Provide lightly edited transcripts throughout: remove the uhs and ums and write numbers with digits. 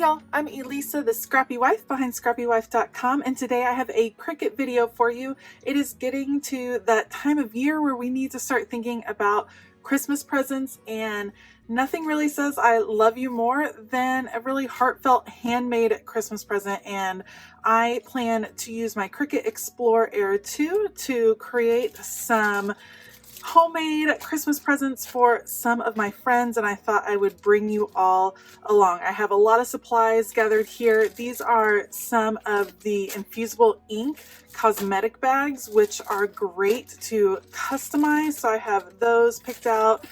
y'all, I'm Elisa, the Scrappy Wife behind ScrappyWife.com, and today I have a Cricut video for you. It is getting to that time of year where we need to start thinking about Christmas presents, and nothing really says I love you more than a really heartfelt handmade Christmas present, and I plan to use my Cricut Explore Air 2 to create some homemade Christmas presents for some of my friends, and I thought I would bring you all along. I have a lot of supplies gathered here. These are some of the infusible ink cosmetic bags, which are great to customize. So I have those picked out.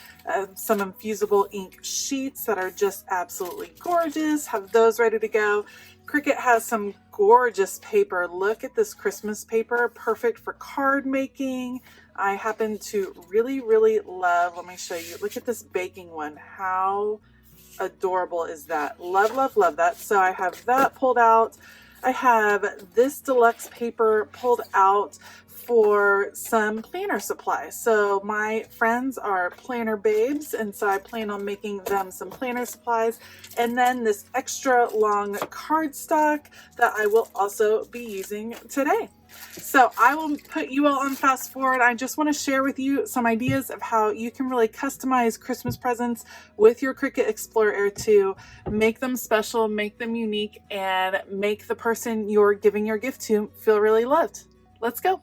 Some infusible ink sheets that are just absolutely gorgeous. Have those ready to go. Cricut has some gorgeous paper. Look at this Christmas paper, perfect for card making. I happen to really love, let me show you, look at this baking one. How adorable is that? Love that. So I have that pulled out. I have this deluxe paper pulled out for some planner supplies. So my friends are planner babes, and so I plan on making them some planner supplies. And then this extra long cardstock that I will also be using today. So I will put you all on fast forward. I just want to share with you some ideas of how you can really customize Christmas presents with your Cricut Explore Air 2, make them special, make them unique, and make the person you're giving your gift to feel really loved. Let's go.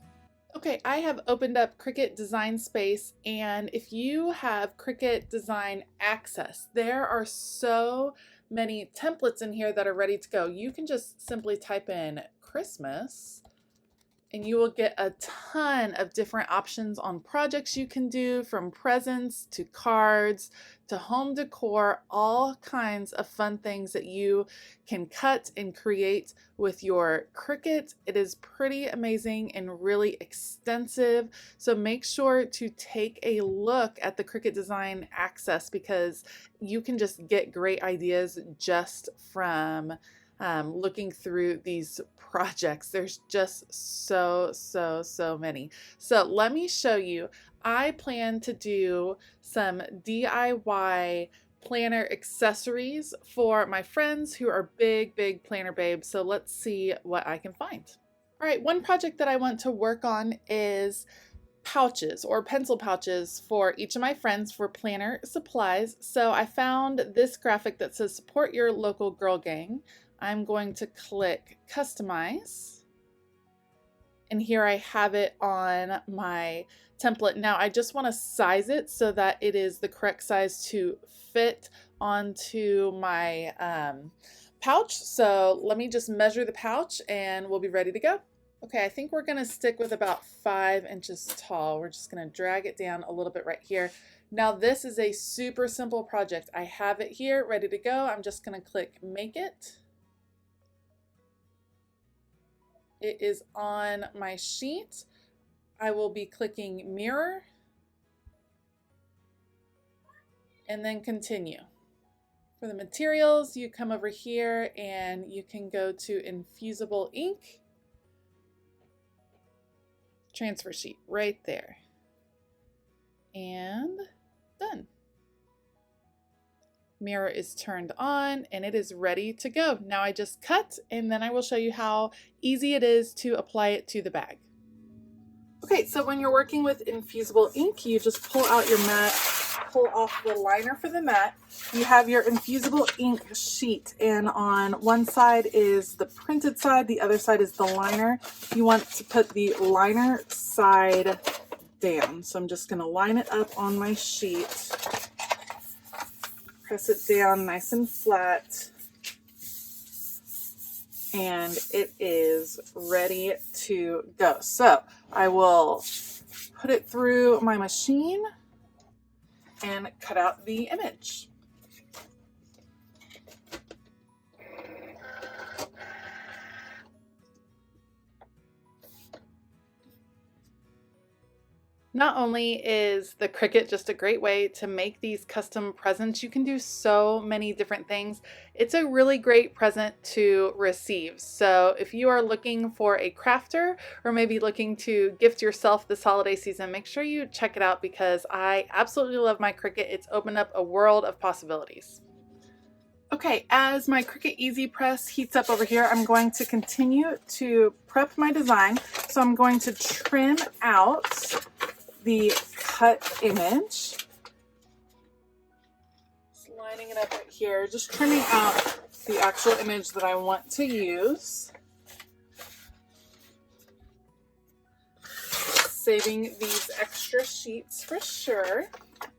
Okay, I have opened up Cricut Design Space, and if you have Cricut Design Access, there are so many templates in here that are ready to go. You can just simply type in Christmas, and you will get a ton of different options on projects you can do, from presents to cards to home decor, all kinds of fun things that you can cut and create with your Cricut. It is pretty amazing and really extensive. So make sure to take a look at the Cricut Design Access, because you can just get great ideas just from looking through these projects. There's just so many. So let me show you. I plan to do some DIY planner accessories for my friends who are big planner babes. So let's see what I can find. All right, one project that I want to work on is pouches or pencil pouches for each of my friends for planner supplies. So I found this graphic that says support your local girl gang. I'm going to click customize, and here I have it on my template. Now I just want to size it so that it is the correct size to fit onto my pouch. So let me just measure the pouch and we'll be ready to go. Okay, I think we're going to stick with about 5 inches tall. We're just going to drag it down a little bit right here. Now this is a super simple project. I have it here ready to go. I'm just going to click make it. It is on my sheet. I will be clicking mirror and then continue. For the materials, you come over here and you can go to infusible ink. Transfer sheet right there. And done. Mirror is turned on and it is ready to go. Now I just cut, and then I will show you how easy it is to apply it to the bag. Okay, so when you're working with infusible ink, you just pull out your mat, pull off the liner for the mat. You have your infusible ink sheet, and on one side is the printed side, the other side is the liner. You want to put the liner side down. So I'm just going to line it up on my sheet. Press it down nice and flat, and it is ready to go. So I will put it through my machine and cut out the image. Not only is the Cricut just a great way to make these custom presents, you can do so many different things. It's a really great present to receive. So if you are looking for a crafter, or maybe looking to gift yourself this holiday season, make sure you check it out, because I absolutely love my Cricut. It's opened up a world of possibilities. Okay, as my Cricut Easy Press heats up over here, I'm going to continue to prep my design. So I'm going to trim out the cut image. Just lining it up right here, just trimming out the actual image that I want to use. Saving these extra sheets for sure.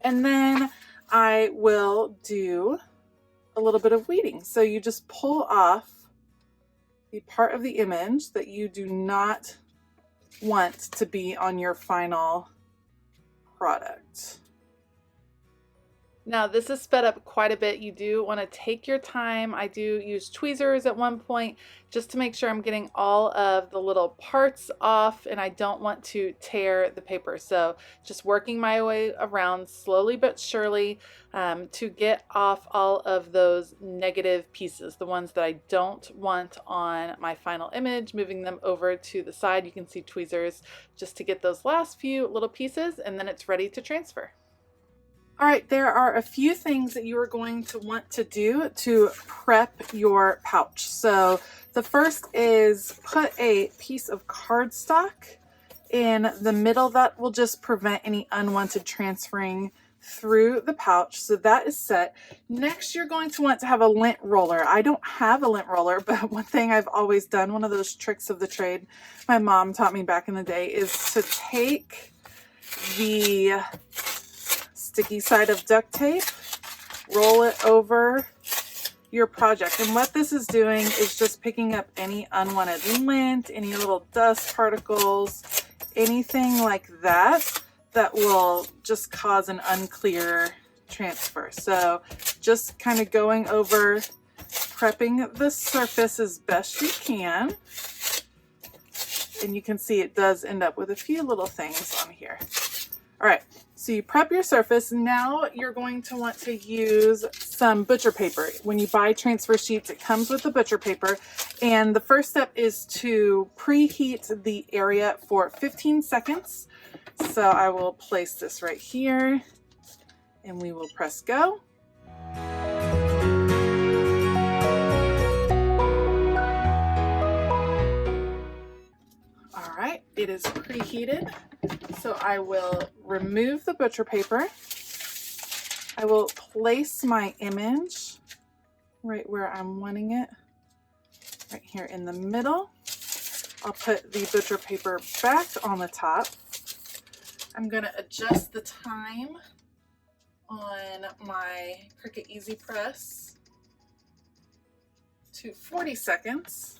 And then I will do a little bit of weeding. So you just pull off the part of the image that you do not want to be on your final product. Now this is sped up quite a bit. You do want to take your time. I do use tweezers at one point just to make sure I'm getting all of the little parts off, and I don't want to tear the paper. So just working my way around slowly but surely to get off all of those negative pieces, the ones that I don't want on my final image, moving them over to the side. You can see tweezers just to get those last few little pieces, and then it's ready to transfer. All right, there are a few things that you are going to want to do to prep your pouch. So the first is put a piece of cardstock in the middle. That will just prevent any unwanted transferring through the pouch. So that is set. Next, you're going to want to have a lint roller. I don't have a lint roller, but one thing I've always done, one of those tricks of the trade my mom taught me back in the day, is to take the sticky side of duct tape, roll it over your project. And what this is doing is just picking up any unwanted lint, any little dust particles, anything like that that will just cause an unclear transfer. So just kind of going over, prepping the surface as best you can. And you can see it does end up with a few little things on here. All right, so you prep your surface. Now you're going to want to use some butcher paper. When you buy transfer sheets, it comes with the butcher paper. And the first step is to preheat the area for 15 seconds. So I will place this right here and we will press go. All right, it is preheated. So I will remove the butcher paper. I will place my image right where I'm wanting it, right here in the middle. I'll put the butcher paper back on the top. I'm going to adjust the time on my Cricut Easy Press to 40 seconds.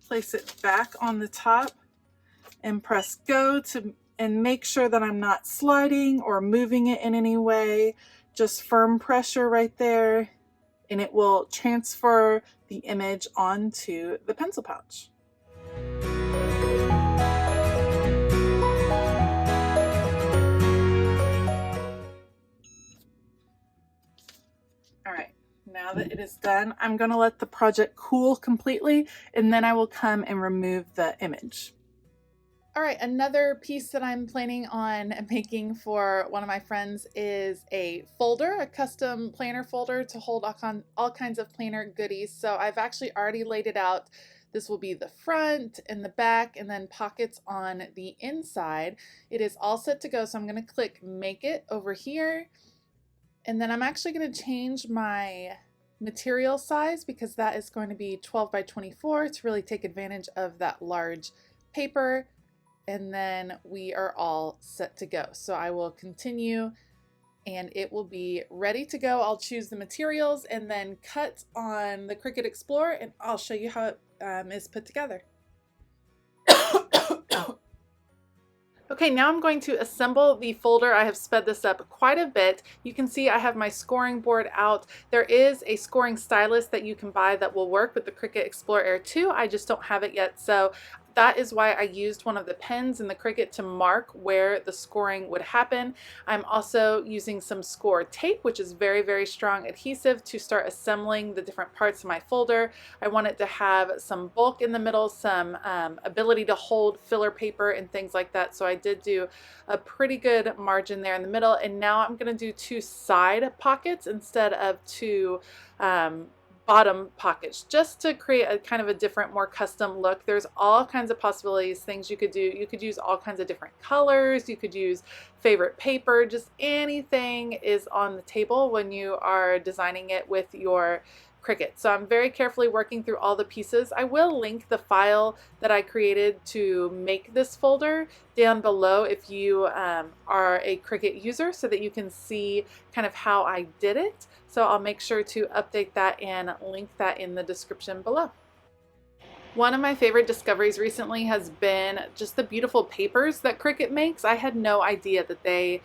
Place it back on the top and press go and make sure that I'm not sliding or moving it in any way. Just firm pressure right there, and it will transfer the image onto the pencil pouch. All right, now that it is done, I'm going to let the project cool completely, and then I will come and remove the image. All right, another piece that I'm planning on making for one of my friends is a folder, a custom planner folder to hold all kinds of planner goodies. So I've actually already laid it out. This will be the front and the back, and then pockets on the inside. It is all set to go, so I'm going to click Make It over here. And then I'm actually going to change my material size because that is going to be 12 by 24 to really take advantage of that large paper. And then we are all set to go. So I will continue and it will be ready to go. I'll choose the materials and then cut on the Cricut Explore, and I'll show you how it is put together. Okay, now I'm going to assemble the folder. I have sped this up quite a bit. You can see I have my scoring board out. There is a scoring stylus that you can buy that will work with the Cricut Explore Air 2. I just don't have it yet. So that is why I used one of the pens in the Cricut to mark where the scoring would happen. I'm also using some score tape, which is very, very strong adhesive, to start assembling the different parts of my folder. I want it to have some bulk in the middle, some ability to hold filler paper and things like that. So I did do a pretty good margin there in the middle. And now I'm going to do 2 side pockets instead of 2 bottom pockets, just to create a kind of a different, more custom look. There's all kinds of possibilities, things you could do. You could use all kinds of different colors. You could use favorite paper. Just anything is on the table when you are designing it with your Cricut. So I'm very carefully working through all the pieces. I will link the file that I created to make this folder down below if you are a Cricut user, so that you can see kind of how I did it. So I'll make sure to update that and link that in the description below. One of my favorite discoveries recently has been just the beautiful papers that Cricut makes. I had no idea that they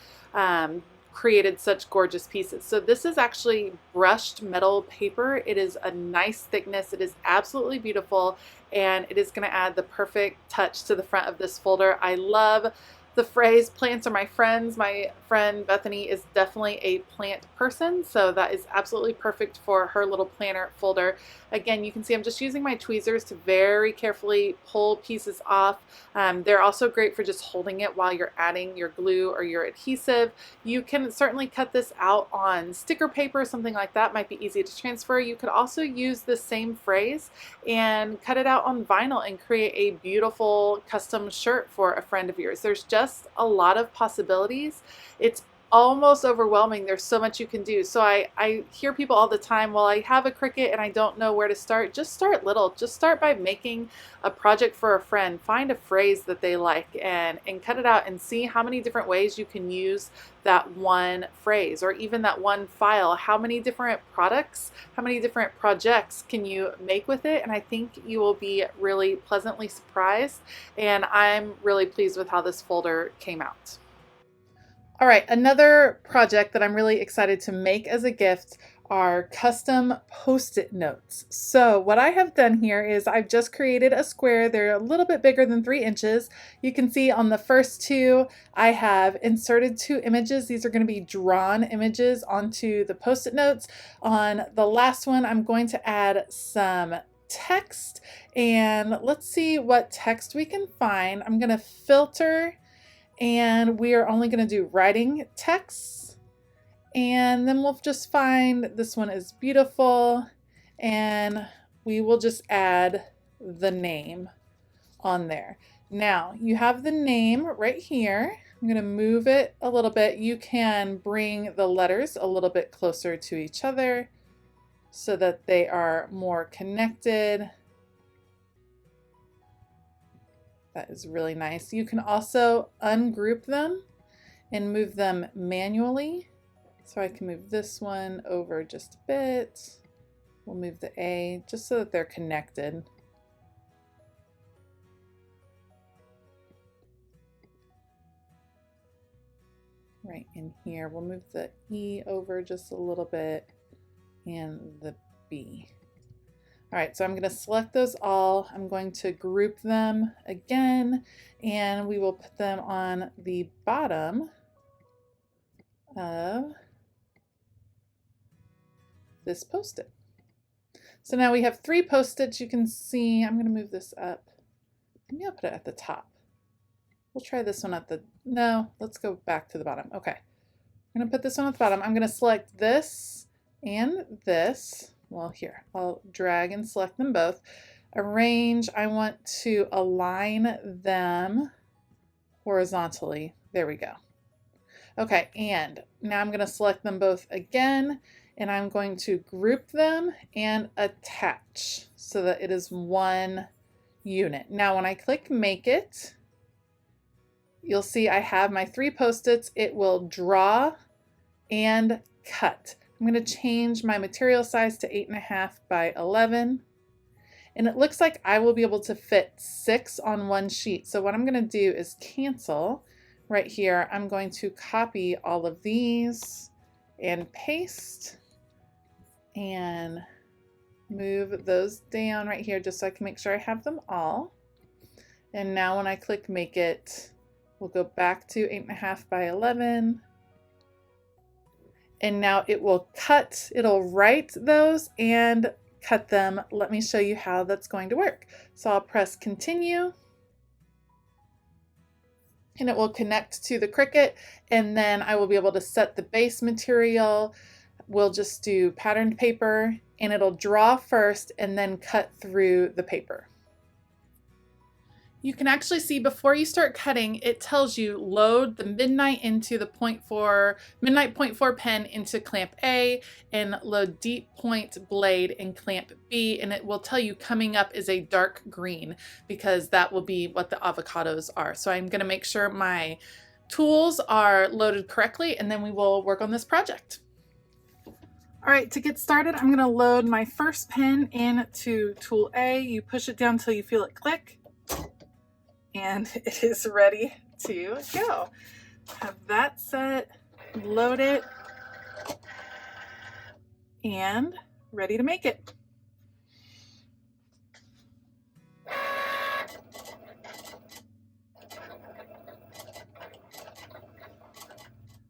created such gorgeous pieces. So this is actually brushed metal paper. It is a nice thickness. It is absolutely beautiful, and it is going to add the perfect touch to the front of this folder. I love the phrase "plants are my friends." My friend Bethany is definitely a plant person, so that is absolutely perfect for her little planner folder. Again, you can see I'm just using my tweezers to very carefully pull pieces off. They're also great for just holding it while you're adding your glue or your adhesive. You can certainly cut this out on sticker paper, something like that might be easy to transfer. You could also use the same phrase and cut it out on vinyl and create a beautiful custom shirt for a friend of yours. There's just a lot of possibilities. It's almost overwhelming. There's so much you can do. So I hear people all the time, well, I have a Cricut and I don't know where to start. Just start little. Just start by making a project for a friend. Find a phrase that they like and cut it out and see how many different ways you can use that one phrase or even that one file. How many different products, how many different projects can you make with it? And I think you will be really pleasantly surprised. And I'm really pleased with how this folder came out. All right, another project that I'm really excited to make as a gift are custom Post-it notes. So what I have done here is I've just created a square. They're a little bit bigger than 3 inches. You can see on the first 2, I have inserted 2 images. These are going to be drawn images onto the Post-it notes. On the last one, I'm going to add some text, and let's see what text we can find. I'm going to filter, and we are only going to do writing text, and then we'll just find this one is beautiful, and we will just add the name on there. Now you have the name right here. I'm going to move it a little bit. You can bring the letters a little bit closer to each other so that they are more connected. That is really nice. You can also ungroup them and move them manually. So I can move this one over just a bit. We'll move the A just so that they're connected. Right in here. We'll move the E over just a little bit and the B. All right, so I'm going to select those all. I'm going to group them again, and we will put them on the bottom of this Post-it. So now we have 3 Post-its. You can see, I'm going to move this up. Maybe I'll put it at the top. We'll try this one at the, no, let's go back to the bottom. Okay, I'm going to put this one at the bottom. I'm going to select this and this. Well, here, I'll drag and select them both. Arrange, I want to align them horizontally. There we go. Okay, and now I'm going to select them both again, and I'm going to group them and attach so that it is one unit. Now, when I click Make It, you'll see I have my 3 Post-its. It will draw and cut. I'm going to change my material size to 8.5 by 11. And it looks like I will be able to fit 6 on one sheet. So what I'm going to do is cancel right here. I'm going to copy all of these and paste and move those down right here just so I can make sure I have them all. And now when I click make it, we'll go back to 8.5 by 11. And now it will cut, it'll write those and cut them. Let me show you how that's going to work. So I'll press continue and it will connect to the Cricut, and then I will be able to set the base material. We'll just do patterned paper and it'll draw first and then cut through the paper. You can actually see before you start cutting, it tells you load the midnight into the midnight 0.4 pen into clamp A and load deep point blade in clamp B, and it will tell you coming up is a dark green because that will be what the avocados are. So I'm going to make sure my tools are loaded correctly and then we will work on this project. All right, to get started, I'm going to load my first pen into tool A. You push it down until you feel it click. And it is ready to go. Have that set, load it, and ready to make it.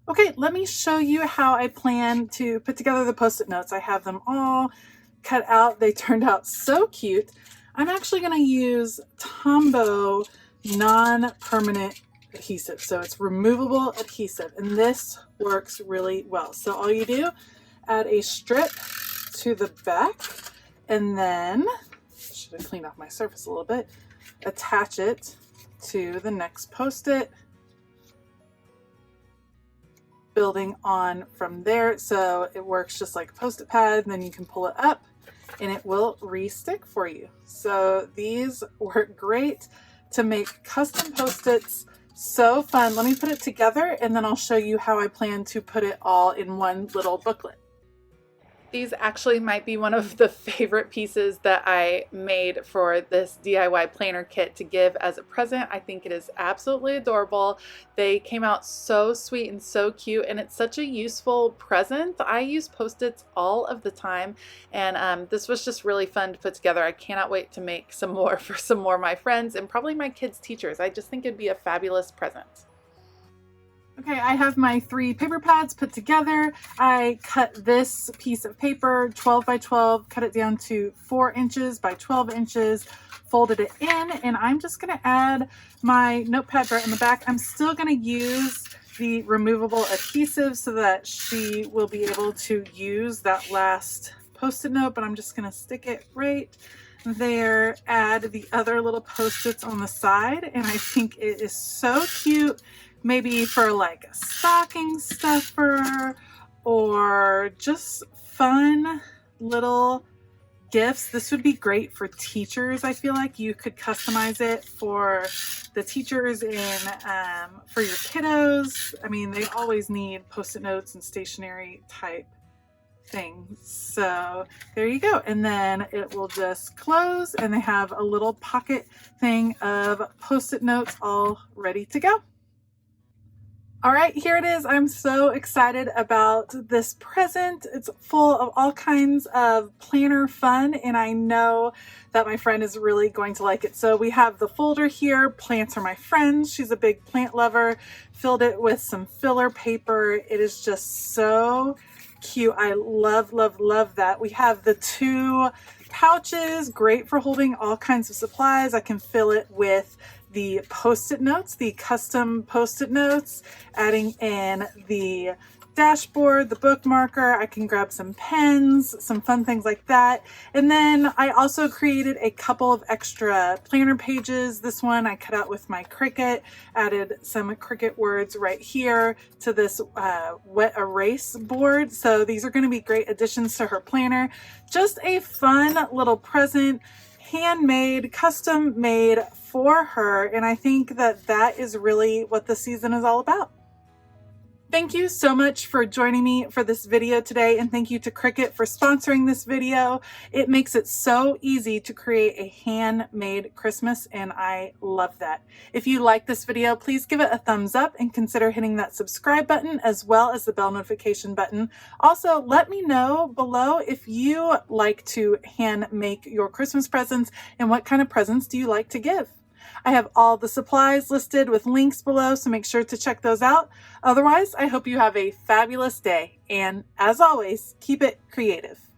Okay, let me show you how I plan to put together the Post-it notes. I have them all cut out. They turned out so cute. I'm actually going to use Tombow non-permanent adhesive, so it's removable adhesive, and this works really well. So all you do, add a strip to the back, and then should have cleaned off my surface a little bit, attach it to the next Post-it, building on from there. So it works just like a Post-it pad, and then you can pull it up and it will re-stick for you. So these work great to make custom Post-its. So fun. Let me put it together and then I'll show you how I plan to put it all in one little booklet. These actually might be one of the favorite pieces that I made for this DIY planner kit to give as a present. I think it is absolutely adorable. They came out so sweet and so cute, and it's such a useful present. I use Post-its all of the time, and this was just really fun to put together. I cannot wait to make some more for some more of my friends and probably my kids' teachers. I just think it'd be a fabulous present. Okay, I have my 3 paper pads put together. I cut this piece of paper 12 by 12, cut it down to 4 inches by 12 inches, folded it in, and I'm just going to add my notepad right in the back. I'm still going to use the removable adhesive so that she will be able to use that last Post-it note, but I'm just going to stick it right there, add the other little Post-its on the side, and I think it is so cute. Maybe for like a stocking stuffer or just fun little gifts. This would be great for teachers. I feel like you could customize it for the teachers and for your kiddos. I mean, they always need Post-it notes and stationery type things. So there you go. And then it will just close and they have a little pocket thing of Post-it notes all ready to go. All right, here it is. I'm so excited about this present. It's full of all kinds of planner fun, and I know that my friend is really going to like it. So we have the folder here, Plants Are My Friends. She's a big plant lover. Filled it with some filler paper. It is just so cute. I love, love, love that. We have the 2 pouches, great for holding all kinds of supplies. I can fill it with the Post-it notes, the custom Post-it notes, adding in the dashboard, the bookmarker. I can grab some pens, some fun things like that. And then I also created a couple of extra planner pages. This one I cut out with my Cricut, added some Cricut words right here to this wet erase board. So these are going to be great additions to her planner. Just a fun little present, handmade, custom made for her, and I think that that is really what the season is all about. Thank you so much for joining me for this video today, and thank you to Cricut for sponsoring this video. It makes it so easy to create a handmade Christmas, and I love that. If you like this video, please give it a thumbs up and consider hitting that subscribe button as well as the bell notification button. Also, let me know below if you like to hand make your Christmas presents and what kind of presents do you like to give. I have all the supplies listed with links below, so make sure to check those out. Otherwise, I hope you have a fabulous day, and as always, keep it creative.